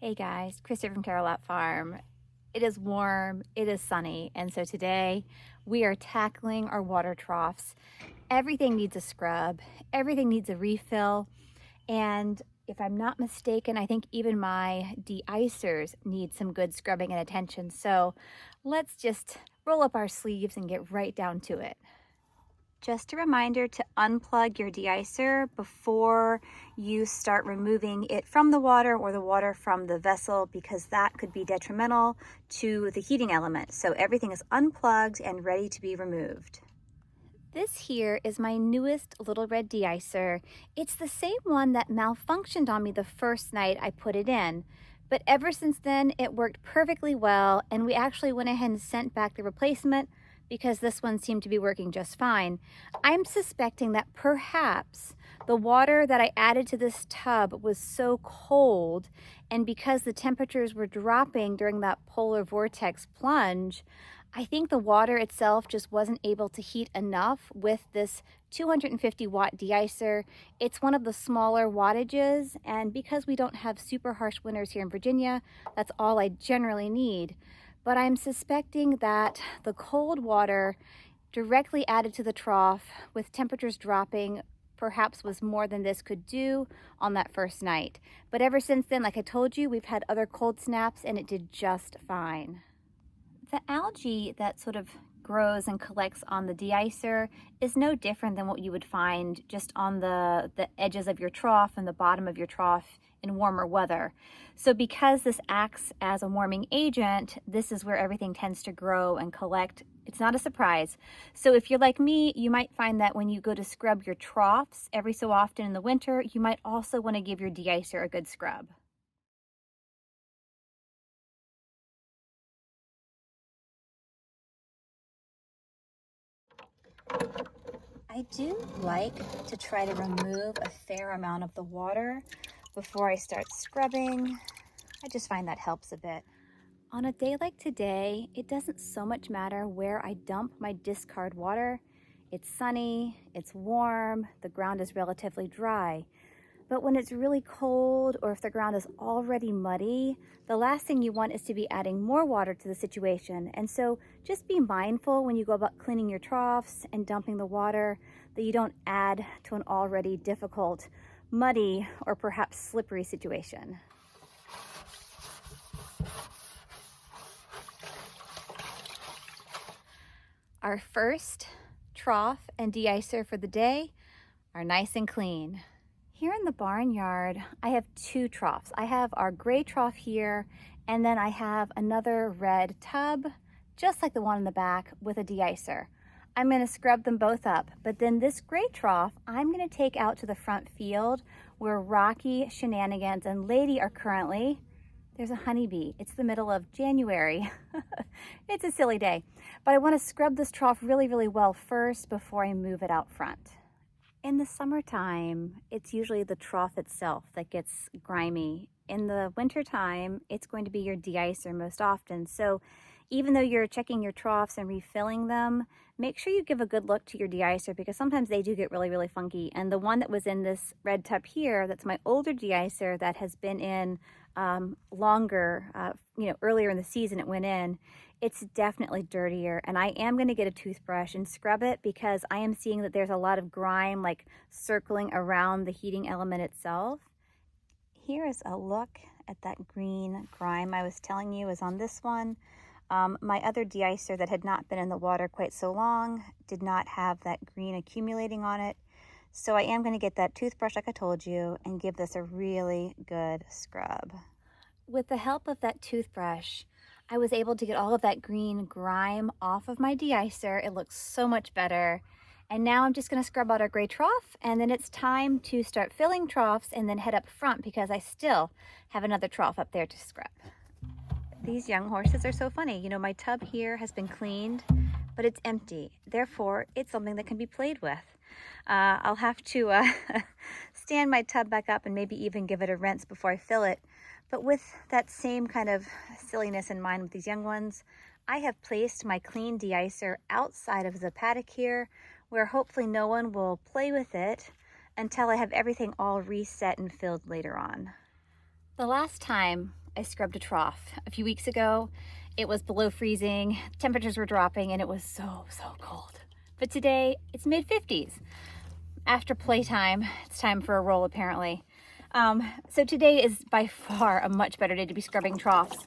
Hey guys, Krista from Carolot Farm. It is warm, it is sunny, and so today we are tackling our water troughs. Everything needs a scrub, everything needs a refill, and if I'm not mistaken, I think even my de-icers need some good scrubbing and attention. So let's just roll up our sleeves and get right down to it. Just a reminder to unplug your deicer before you start removing it from the water or the water from the vessel, because that could be detrimental to the heating element. So everything is unplugged and ready to be removed. This here is my newest little red deicer. It's the same one that malfunctioned on me the first night I put it in. But ever since then, it worked perfectly well, and we actually went ahead and sent back the replacement because this one seemed to be working just fine. I'm suspecting that perhaps the water that I added to this tub was so cold, and because the temperatures were dropping during that polar vortex plunge, I think the water itself just wasn't able to heat enough with this 250 watt deicer. It's one of the smaller wattages, and because we don't have super harsh winters here in Virginia, that's all I generally need. But I'm suspecting that the cold water directly added to the trough with temperatures dropping perhaps was more than this could do on that first night. But ever since then, like I told you, we've had other cold snaps and it did just fine. The algae that sort of grows and collects on the deicer is no different than what you would find just on the edges of your trough and the bottom of your trough in warmer weather. So because this acts as a warming agent, this is where everything tends to grow and collect. It's not a surprise. So if you're like me, you might find that when you go to scrub your troughs every so often in the winter, you might also want to give your deicer a good scrub. I do like to try to remove a fair amount of the water before I start scrubbing. I just find that helps a bit. On a day like today, it doesn't so much matter where I dump my discard water. It's sunny, it's warm, the ground is relatively dry. But when it's really cold or if the ground is already muddy, the last thing you want is to be adding more water to the situation. And so just be mindful when you go about cleaning your troughs and dumping the water that you don't add to an already difficult, muddy, or perhaps slippery situation. Our first trough and deicer for the day are nice and clean. Here in the barnyard, I have two troughs. I have our gray trough here, and then I have another red tub, just like the one in the back, with a deicer. I'm gonna scrub them both up, but then this gray trough, I'm gonna take out to the front field where Rocky, Shenanigans, and Lady are currently. There's a honeybee. It's the middle of January. It's a silly day, but I wanna scrub this trough really, really well first before I move it out front. In the summertime, it's usually the trough itself that gets grimy. In the wintertime, it's going to be your deicer most often. So even though you're checking your troughs and refilling them, make sure you give a good look to your deicer because sometimes they do get really, really funky. And the one that was in this red tub here, that's my older deicer that has been in longer, earlier in the season it went in, it's definitely dirtier, and I am going to get a toothbrush and scrub it because I am seeing that there's a lot of grime like circling around the heating element itself. Here is a look at that green grime I was telling you is on this one. My other deicer that had not been in the water quite so long did not have that green accumulating on it. So I am going to get that toothbrush like I told you and give this a really good scrub. With the help of that toothbrush, I was able to get all of that green grime off of my deicer. It looks so much better. And now I'm just going to scrub out our gray trough, and then it's time to start filling troughs and then head up front because I still have another trough up there to scrub. These young horses are so funny. You know, my tub here has been cleaned, but it's empty. Therefore, it's something that can be played with. I'll have to stand my tub back up and maybe even give it a rinse before I fill it. But with that same kind of silliness in mind with these young ones, I have placed my clean deicer outside of the paddock here where hopefully no one will play with it until I have everything all reset and filled later on. The last time I scrubbed a trough. A few weeks ago, it was below freezing, temperatures were dropping, and it was so cold. But today, it's mid-50s. After playtime, it's time for a roll apparently. So today is by far a much better day to be scrubbing troughs.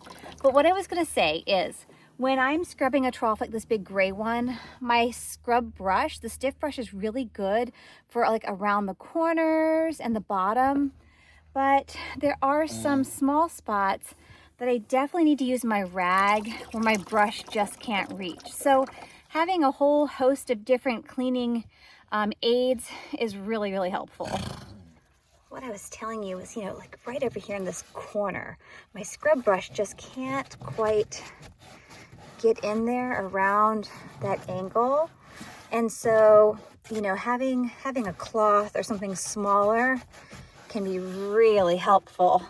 But what I was gonna say is, when I'm scrubbing a trough like this big gray one, my scrub brush, the stiff brush, is really good for like around the corners and the bottom. But there are some small spots that I definitely need to use my rag where my brush just can't reach. So having a whole host of different cleaning aids is really helpful. What I was telling you is, like right over here in this corner, my scrub brush just can't quite get in there around that angle. And so, having a cloth or something smaller can be really helpful.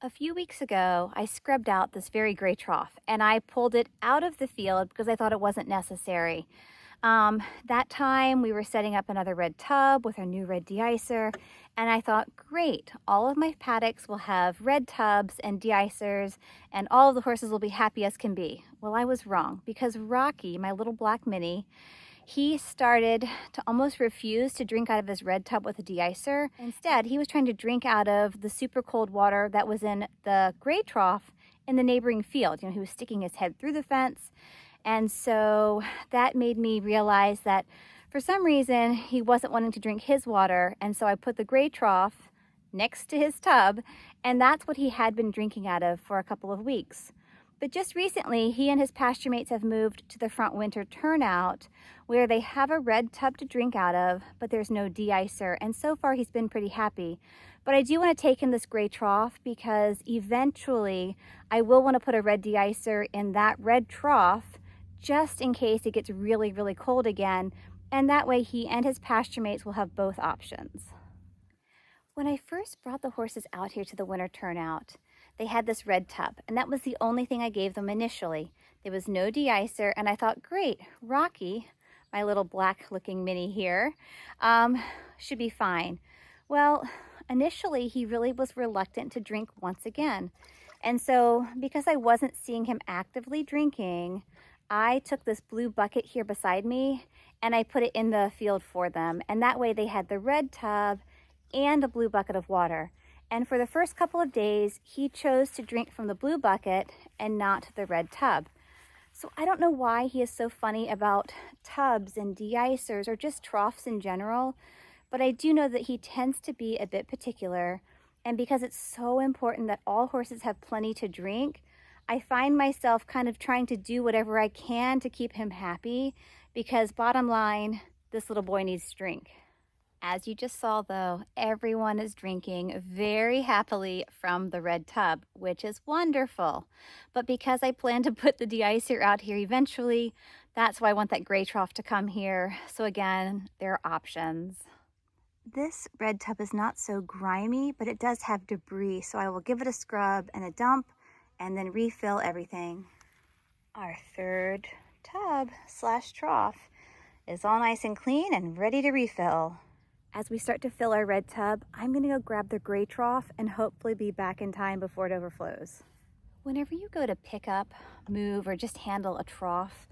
A few weeks ago, I scrubbed out this very gray trough and I pulled it out of the field because I thought it wasn't necessary. That time we were setting up another red tub with our new red deicer, and I thought, great, all of my paddocks will have red tubs and deicers and all of the horses will be happy as can be. Well, I was wrong, because Rocky, my little black mini, he started to almost refuse to drink out of his red tub with a deicer. Instead, he was trying to drink out of the super cold water that was in the gray trough in the neighboring field. He was sticking his head through the fence. And so that made me realize that for some reason he wasn't wanting to drink his water. And so I put the gray trough next to his tub, and that's what he had been drinking out of for a couple of weeks. But just recently, he and his pasture mates have moved to the front winter turnout where they have a red tub to drink out of, but there's no deicer. And so far he's been pretty happy. But I do want to take him this gray trough because eventually I will want to put a red deicer in that red trough just in case it gets really cold again, and that way he and his pasture mates will have both options. When I first brought the horses out here to the winter turnout, they had this red tub, and that was the only thing I gave them initially. There was no deicer, and I thought, great, Rocky, my little black looking mini here, should be fine. Well, initially he really was reluctant to drink once again. And so because I wasn't seeing him actively drinking, I took this blue bucket here beside me and I put it in the field for them. And that way they had the red tub and a blue bucket of water. And for the first couple of days, he chose to drink from the blue bucket and not the red tub. So I don't know why he is so funny about tubs and deicers or just troughs in general, but I do know that he tends to be a bit particular. And because it's so important that all horses have plenty to drink, I find myself kind of trying to do whatever I can to keep him happy, because bottom line, this little boy needs to drink. As you just saw though, everyone is drinking very happily from the red tub, which is wonderful. But because I plan to put the deicer out here eventually, that's why I want that gray trough to come here. So again, there are options. This red tub is not so grimy, but it does have debris, so I will give it a scrub and a dump and then refill everything. Our third tub / trough is all nice and clean and ready to refill. As we start to fill our red tub, I'm gonna go grab the gray trough and hopefully be back in time before it overflows. Whenever you go to pick up, move, or just handle a trough,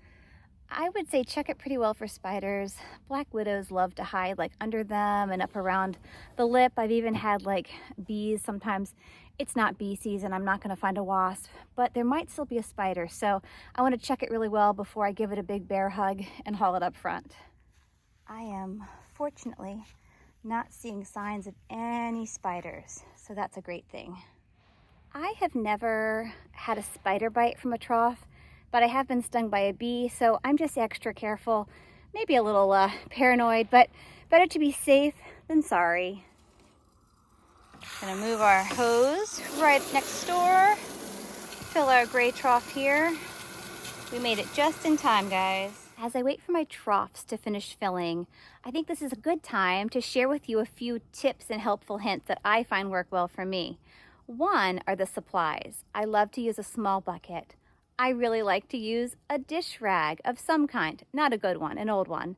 I would say check it pretty well for spiders. Black widows love to hide like under them and up around the lip. I've even had like bees. Sometimes it's not bee season, I'm not gonna find a wasp, but there might still be a spider. So I wanna check it really well before I give it a big bear hug and haul it up front. I am fortunately not seeing signs of any spiders, so that's a great thing. I have never had a spider bite from a trough, but I have been stung by a bee, so I'm just extra careful, maybe a little paranoid, but better to be safe than sorry. Gonna move our hose right next door, fill our gray trough here. We made it just in time, guys. As I wait for my troughs to finish filling, I think this is a good time to share with you a few tips and helpful hints that I find work well for me. One are the supplies. I love to use a small bucket. I really like to use a dish rag of some kind, not a good one, an old one.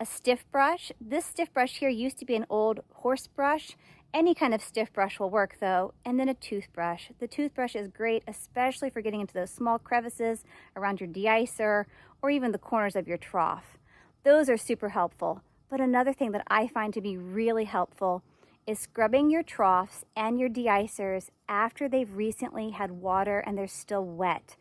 A stiff brush. This stiff brush here used to be an old horse brush, Any kind of stiff brush will work though, and then a toothbrush. The toothbrush is great, especially for getting into those small crevices around your deicer or even the corners of your trough. Those are super helpful. But another thing that I find to be really helpful is scrubbing your troughs and your deicers after they've recently had water and they're still wet.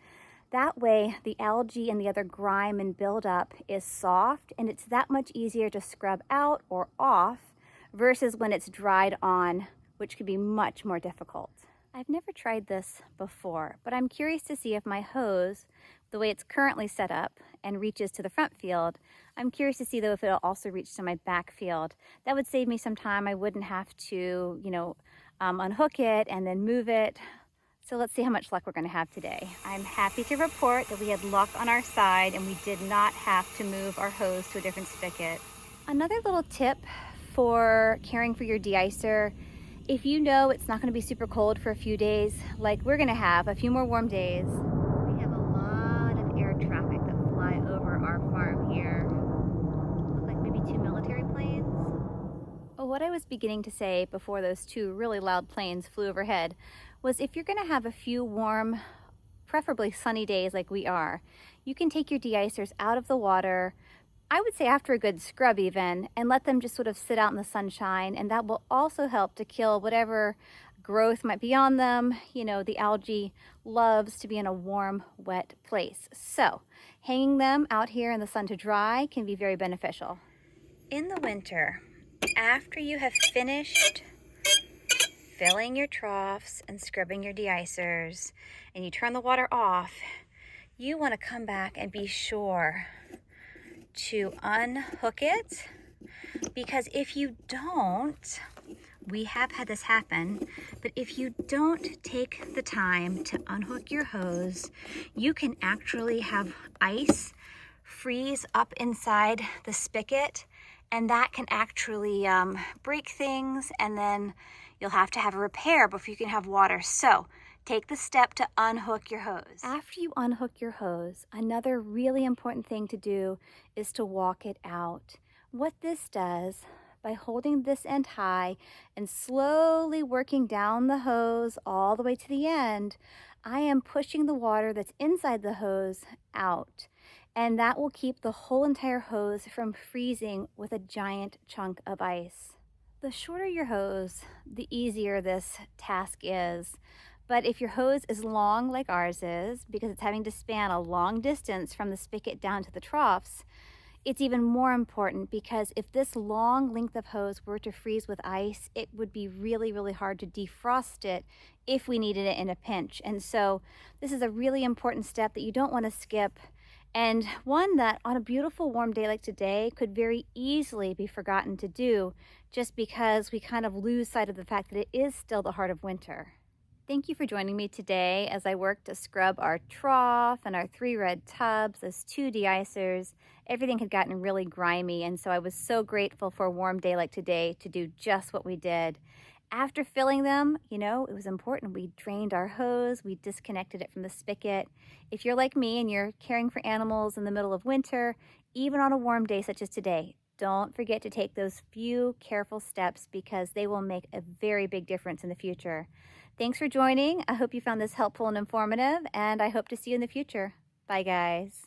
That way, the algae and the other grime and buildup is soft, and it's that much easier to scrub out or off versus when it's dried on, which could be much more difficult. I've never tried this before, but I'm curious to see if my hose, the way it's currently set up and reaches to the front field, I'm curious to see though if it'll also reach to my back field. That would save me some time. I wouldn't have to, unhook it and then move it. So let's see how much luck we're going to have today. I'm happy to report that we had luck on our side and we did not have to move our hose to a different spigot. Another little tip for caring for your deicer, if you know it's not going to be super cold for a few days, like we're going to have a few more warm days. We have a lot of air traffic that fly over our farm here. Look like maybe 2 military planes. Oh, what I was beginning to say before those 2 really loud planes flew overhead was if you're going to have a few warm, preferably sunny days like we are, you can take your deicers out of the water, I would say after a good scrub even, and let them just sort of sit out in the sunshine, and that will also help to kill whatever growth might be on them. The algae loves to be in a warm, wet place. So hanging them out here in the sun to dry can be very beneficial. In the winter, after you have finished filling your troughs and scrubbing your deicers, and you turn the water off, you want to come back and be sure to unhook it, because if you don't, we have had this happen, but if you don't take the time to unhook your hose, you can actually have ice freeze up inside the spigot, and that can actually break things, and then you'll have to have a repair before you can have water. So take the step to unhook your hose. After you unhook your hose, another really important thing to do is to walk it out. What this does, by holding this end high and slowly working down the hose all the way to the end, I am pushing the water that's inside the hose out. And that will keep the whole entire hose from freezing with a giant chunk of ice. The shorter your hose, the easier this task is. But if your hose is long like ours is, because it's having to span a long distance from the spigot down to the troughs, it's even more important, because if this long length of hose were to freeze with ice, it would be really, really hard to defrost it if we needed it in a pinch. And so this is a really important step that you don't want to skip, and one that on a beautiful warm day like today could very easily be forgotten to do, just because we kind of lose sight of the fact that it is still the heart of winter. Thank you for joining me today as I work to scrub our trough and our 3 red tubs, those 2 deicers. Everything had gotten really grimy, and so I was so grateful for a warm day like today to do just what we did. After filling them, it was important. We drained our hose, we disconnected it from the spigot. If you're like me and you're caring for animals in the middle of winter, even on a warm day such as today, don't forget to take those few careful steps, because they will make a very big difference in the future. Thanks for joining. I hope you found this helpful and informative, and I hope to see you in the future. Bye, guys.